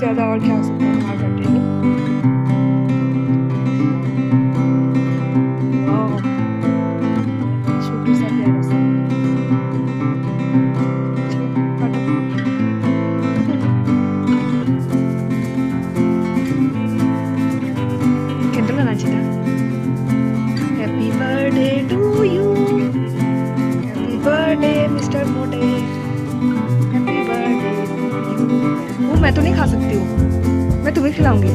ज़्यादा और क्या हो सकता है। हाँ, कंटिन्यू। वाओ! छोटू सा प्यारा सा। चलो काटो। कैंडल बनाना चाहिए था। Happy birthday to you, happy birthday mister मोटे, हैप्पी बर्थडे टू यू। वो मैं तो नहीं खा सकती हूँ, मैं तुम्हें खिलाऊंगी।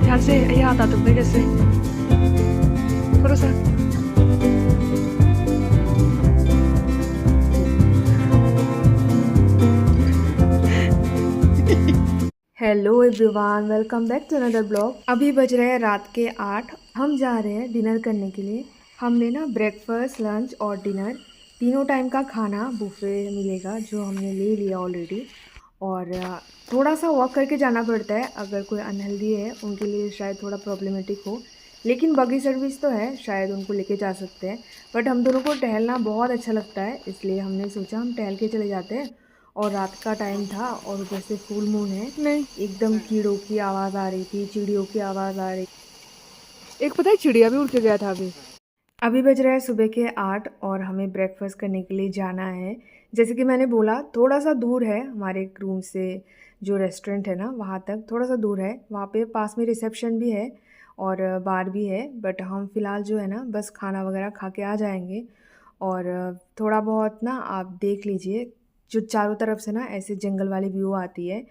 ध्यान से, ये आता तुमने कैसे, थोड़ा सा। Hello everyone, welcome back to another blog. अभी बज रहे हैं रात के 8। हम जा रहे हैं डिनर करने के लिए। हमने ना ब्रेकफास्ट, लंच और डिनर तीनों टाइम का खाना बुफे मिलेगा, जो हमने ले लिया ऑलरेडी। और थोड़ा सा वॉक करके जाना पड़ता है, अगर कोई अनहेल्दी है उनके लिए शायद थोड़ा प्रॉब्लमेटिक हो, लेकिन बगी सर्विस तो है, शायद उनको लेके जा सकते हैं। बट हम दोनों को टहलना बहुत अच्छा लगता है, इसलिए हमने सोचा हम टहल के चले जाते हैं। और रात का टाइम था और ऊपर से फुल मून है, नहीं एकदम कीड़ों की आवाज़ आ रही थी, चिड़ियों की आवाज़ आ रही। एक पता है चिड़िया भी उड़ के गया था अभी। अभी बज रहा है सुबह के 8 और हमें ब्रेकफास्ट करने के लिए जाना है। जैसे कि मैंने बोला, थोड़ा सा दूर है हमारे रूम से, जो रेस्टोरेंट है ना वहाँ तक थोड़ा सा दूर है। वहाँ पे पास में रिसेप्शन भी है और बार भी है। बट हम फ़िलहाल जो है ना बस खाना वगैरह खा के आ जाएंगे। और थोड़ा बहुत ना आप देख लीजिए, जो चारों तरफ से ना ऐसे जंगल वाली व्यू आती है।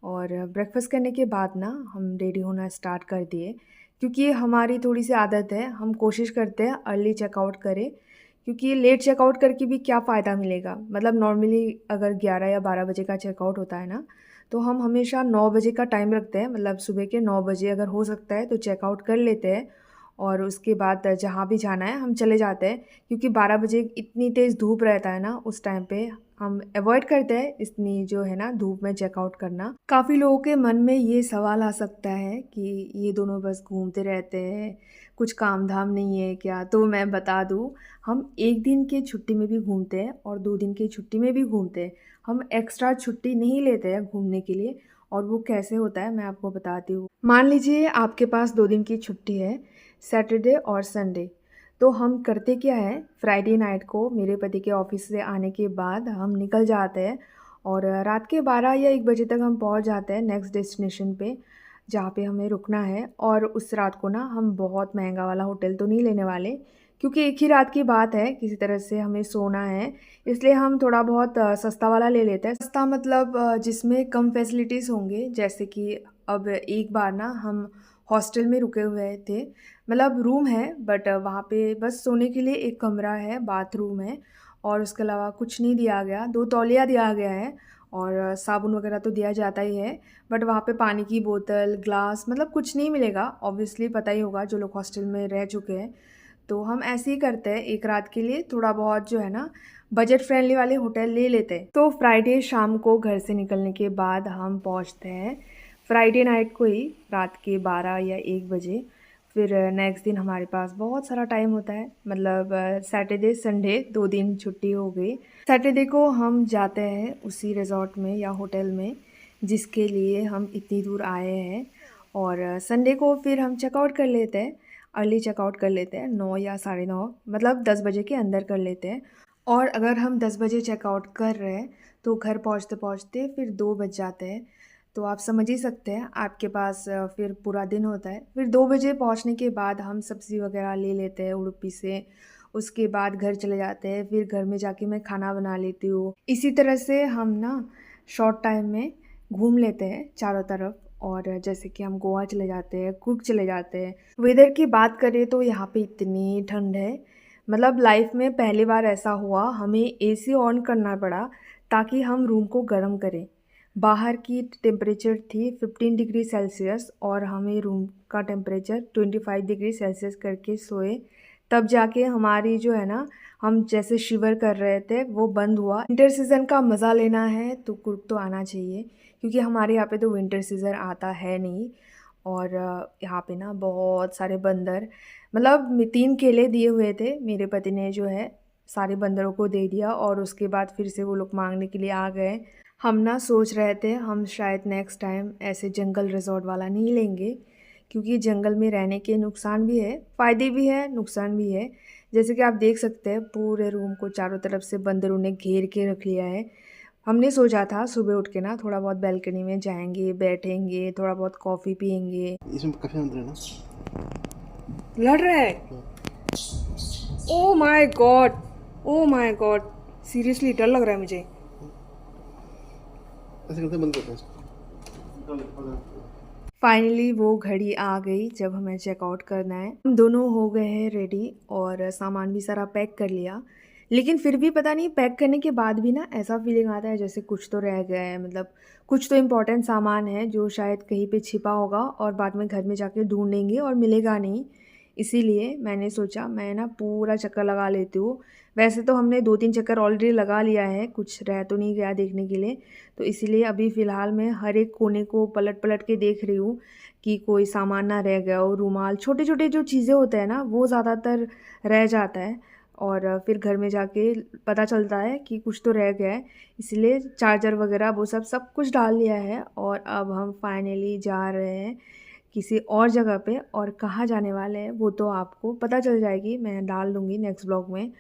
और ब्रेकफास्ट करने के बाद ना हम रेडी होना स्टार्ट कर दिए, क्योंकि ये हमारी थोड़ी सी आदत है, हम कोशिश करते हैं अर्ली चेकआउट करें। क्योंकि लेट चेकआउट करके भी क्या फ़ायदा मिलेगा, मतलब नॉर्मली अगर 11 या 12 बजे का चेकआउट होता है ना, तो हम हमेशा 9 बजे का टाइम रखते हैं, मतलब सुबह के 9 बजे अगर हो सकता है तो चेकआउट कर लेते हैं। और उसके बाद जहाँ भी जाना है हम चले जाते हैं, क्योंकि 12 बजे इतनी तेज़ धूप रहता है ना, उस टाइम पे हम अवॉइड करते हैं इतनी जो है ना धूप में चेकआउट करना। काफ़ी लोगों के मन में ये सवाल आ सकता है कि ये दोनों बस घूमते रहते हैं, कुछ काम धाम नहीं है क्या? तो मैं बता दूँ, हम 1 दिन की छुट्टी में भी घूमते हैं और 2 दिन की छुट्टी में भी घूमते हैं। हम एक्स्ट्रा छुट्टी नहीं लेते हैं घूमने के लिए। और वो कैसे होता है मैं आपको बताती हूँ। मान लीजिए आपके पास 2 दिन की छुट्टी है, सैटरडे और संडे। तो हम करते क्या है, फ्राइडे नाइट को मेरे पति के ऑफिस से आने के बाद हम निकल जाते हैं और रात के 12 या 1 बजे तक हम पहुंच जाते हैं नेक्स्ट डेस्टिनेशन पे, जहाँ पे हमें रुकना है। और उस रात को ना हम बहुत महंगा वाला होटल तो नहीं लेने वाले, क्योंकि एक ही रात की बात है, किसी तरह से हमें सोना है। इसलिए हम थोड़ा बहुत सस्ता वाला ले लेते हैं। सस्ता मतलब जिसमें कम फैसिलिटीज़ होंगे, जैसे कि अब एक बार ना हम हॉस्टल में रुके हुए थे। मतलब रूम है बट वहाँ पे बस सोने के लिए एक कमरा है, बाथरूम है और उसके अलावा कुछ नहीं दिया गया। 2 तौलिया दिया गया है और साबुन वगैरह तो दिया जाता ही है। बट वहाँ पे पानी की बोतल, ग्लास मतलब कुछ नहीं मिलेगा। ऑब्वियसली पता ही होगा जो लोग हॉस्टल में रह चुके हैं। तो हम ऐसे ही करते हैं, एक रात के लिए थोड़ा बहुत जो है ना बजट फ्रेंडली वाले होटल ले लेते हैं। तो फ्राइडे शाम को घर से निकलने के बाद हम पहुँचते हैं फ्राइडे नाइट को ही, रात के 12 या 1 बजे। फिर नेक्स्ट दिन हमारे पास बहुत सारा टाइम होता है, मतलब सैटरडे संडे 2 दिन छुट्टी हो गई। सैटरडे को हम जाते हैं उसी रिजॉर्ट में या होटल में जिसके लिए हम इतनी दूर आए हैं। और संडे को फिर हम चेकआउट कर लेते हैं, अर्ली चेकआउट कर लेते हैं 9 या 9:30, मतलब 10 बजे के अंदर कर लेते हैं। और अगर हम 10 बजे चेकआउट कर रहे हैं तो घर पहुंचते पहुंचते फिर 2 बज जाते हैं। तो आप समझ ही सकते हैं आपके पास फिर पूरा दिन होता है। फिर 2 बजे पहुंचने के बाद हम सब्ज़ी वगैरह ले लेते हैं उडुपी से। उसके बाद घर चले जाते हैं, फिर घर में जाके मैं खाना बना लेती हूँ। इसी तरह से हम ना शॉर्ट टाइम में घूम लेते हैं चारों तरफ। और जैसे कि हम गोवा चले जाते हैं, कुर्ग चले जाते हैं। वेदर की बात करें तो यहाँ पे इतनी ठंड है, मतलब लाइफ में पहली बार ऐसा हुआ हमें एसी ऑन करना पड़ा ताकि हम रूम को गर्म करें। बाहर की टेम्परेचर थी 15 डिग्री सेल्सियस और हमें रूम का टेम्परेचर 25 डिग्री सेल्सियस करके सोए। तब जाके हमारी जो है ना, हम जैसे शिवर कर रहे थे वो बंद हुआ। विंटर सीज़न का मज़ा लेना है तो कुर्ग तो आना चाहिए, क्योंकि हमारे यहाँ पे तो विंटर सीज़न आता है नहीं। और यहाँ पे ना बहुत सारे बंदर, मतलब 3 केले दिए हुए थे, मेरे पति ने जो है सारे बंदरों को दे दिया और उसके बाद फिर से वो लोग मांगने के लिए आ गए। हम ना सोच रहे थे हम शायद नेक्स्ट टाइम ऐसे जंगल रिजॉर्ट वाला नहीं लेंगे, क्योंकि जंगल में रहने के नुकसान भी है, फ़ायदे भी है, नुकसान भी है। जैसे कि आप देख सकते हैं पूरे रूम को चारों तरफ से बंदरों ने घेर के रख लिया है। हमने सोचा था सुबह उठ के ना थोड़ा बहुत बालकनी में जाएंगे, बैठेंगे, थोड़ा बहुत कॉफ़ी पियेंगे। इसमें काफी अंदर है ना। लड़ रहा है। Oh my God, oh my God, seriously डर लग रहा है मुझे। ऐसे करते बंद करते हैं इसको। फाइनली वो घड़ी आ गई जब हमें चेकआउट करना है। हम दोनों हो गए हैं रेडी और सामान भी सारा पैक कर लिया, लेकिन फिर भी पता नहीं पैक करने के बाद भी ना ऐसा फीलिंग आता है जैसे कुछ तो रह गया है। मतलब कुछ तो इम्पोर्टेंट सामान है जो शायद कहीं पे छिपा होगा और बाद में घर में जाके ढूंढेंगे और मिलेगा नहीं। इसीलिए मैंने सोचा मैं ना पूरा चक्कर लगा लेती हूँ। वैसे तो हमने 2-3 चक्कर ऑलरेडी लगा लिया है, कुछ रह तो नहीं गया देखने के लिए। तो इसीलिए अभी फ़िलहाल मैं हर एक कोने को पलट-पलट के देख रही हूँ कि कोई सामान ना रह गया हो। रुमाल, छोटे-छोटे जो चीज़ें होते हैं ना, वो ज़्यादातर रह जाता है और फिर घर में जाके पता चलता है कि कुछ तो रह गया है। इसलिए चार्जर वगैरह वो सब कुछ डाल लिया है और अब हम फाइनली जा रहे हैं किसी और जगह पे। और कहाँ जाने वाले हैं वो तो आपको पता चल जाएगी, मैं डाल दूँगी नेक्स्ट ब्लॉग में।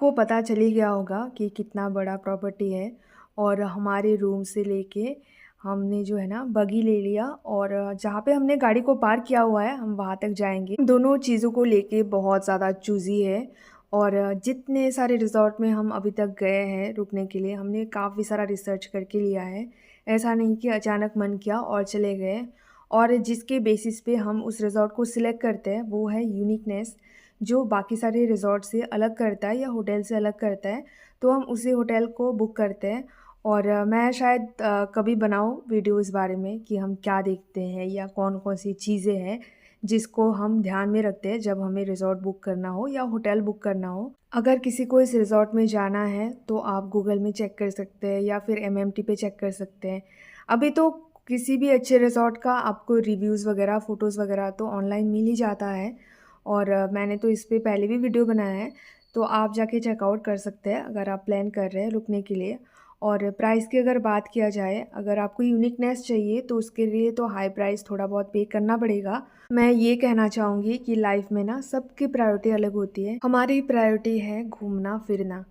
आपको पता चल ही गया होगा कि कितना बड़ा प्रॉपर्टी है। और हमारे रूम से लेके हमने जो है ना बगी ले लिया, और जहाँ पे हमने गाड़ी को पार्क किया हुआ है हम वहाँ तक जाएंगे। दोनों चीज़ों को लेके बहुत ज़्यादा चूज़ी है। और जितने सारे रिज़ॉर्ट में हम अभी तक गए हैं रुकने के लिए, हमने काफ़ी सारा रिसर्च करके लिया है। ऐसा नहीं कि अचानक मन किया और चले गए। और जिसके बेसिस पे हम उस रिज़ॉर्ट को सिलेक्ट करते हैं वो है यूनिकनेस, जो बाकी सारे रिज़ॉर्ट से अलग करता है या होटल से अलग करता है। तो हम उसी होटल को बुक करते हैं। और मैं शायद कभी बनाऊँ वीडियो इस बारे में कि हम क्या देखते हैं या कौन कौन सी चीज़ें हैं जिसको हम ध्यान में रखते हैं जब हमें रिज़ॉर्ट बुक करना हो या होटल बुक करना हो। अगर किसी को इस रिज़ॉर्ट में जाना है तो आप गूगल में चेक कर सकते हैं या फिर एमएमटी पे चेक कर सकते हैं। अभी तो किसी भी अच्छे रिज़ॉर्ट का आपको रिव्यूज़ वगैरह, फ़ोटोज़ वगैरह तो ऑनलाइन मिल ही जाता है। और मैंने तो इस पे पहले भी वीडियो बनाया है, तो आप जाके चेकआउट कर सकते हैं अगर आप प्लान कर रहे हैं रुकने के लिए। और प्राइस की अगर बात किया जाए, अगर आपको यूनिकनेस चाहिए तो उसके लिए तो हाई प्राइस थोड़ा बहुत पे करना पड़ेगा। मैं ये कहना चाहूँगी कि लाइफ में ना सबकी प्रायोरिटी अलग होती है। हमारी प्रायोरिटी है घूमना फिरना।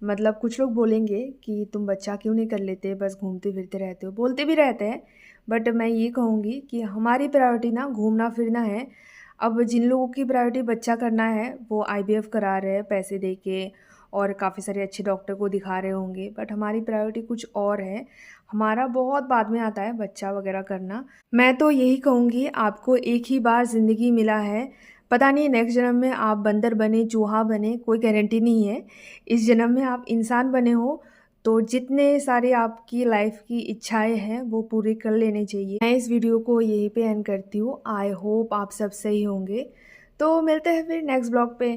मतलब कुछ लोग बोलेंगे कि तुम बच्चा क्यों नहीं कर लेते, बस घूमते फिरते रहते हो। बोलते भी रहते हैं, बट मैं ये कहूँगी कि हमारी प्रायोरिटी ना घूमना फिरना है। अब जिन लोगों की प्रायोरिटी बच्चा करना है वो आईवीएफ करा रहे हैं पैसे दे के, और काफ़ी सारे अच्छे डॉक्टर को दिखा रहे होंगे, बट हमारी प्रायोरिटी कुछ और है। हमारा बहुत बाद में आता है बच्चा वगैरह करना। मैं तो यही कहूँगी, आपको एक ही बार ज़िंदगी मिला है। पता नहीं नेक्स्ट जन्म में आप बंदर बने, चूहा बने, कोई गारंटी नहीं है। इस जन्म में आप इंसान बने हो तो जितने सारे आपकी लाइफ की इच्छाएं हैं वो पूरी कर लेनी चाहिए। मैं इस वीडियो को यहीं पे एंड करती हूँ। आई होप आप सब सही होंगे। तो मिलते हैं फिर नेक्स्ट ब्लॉग पे।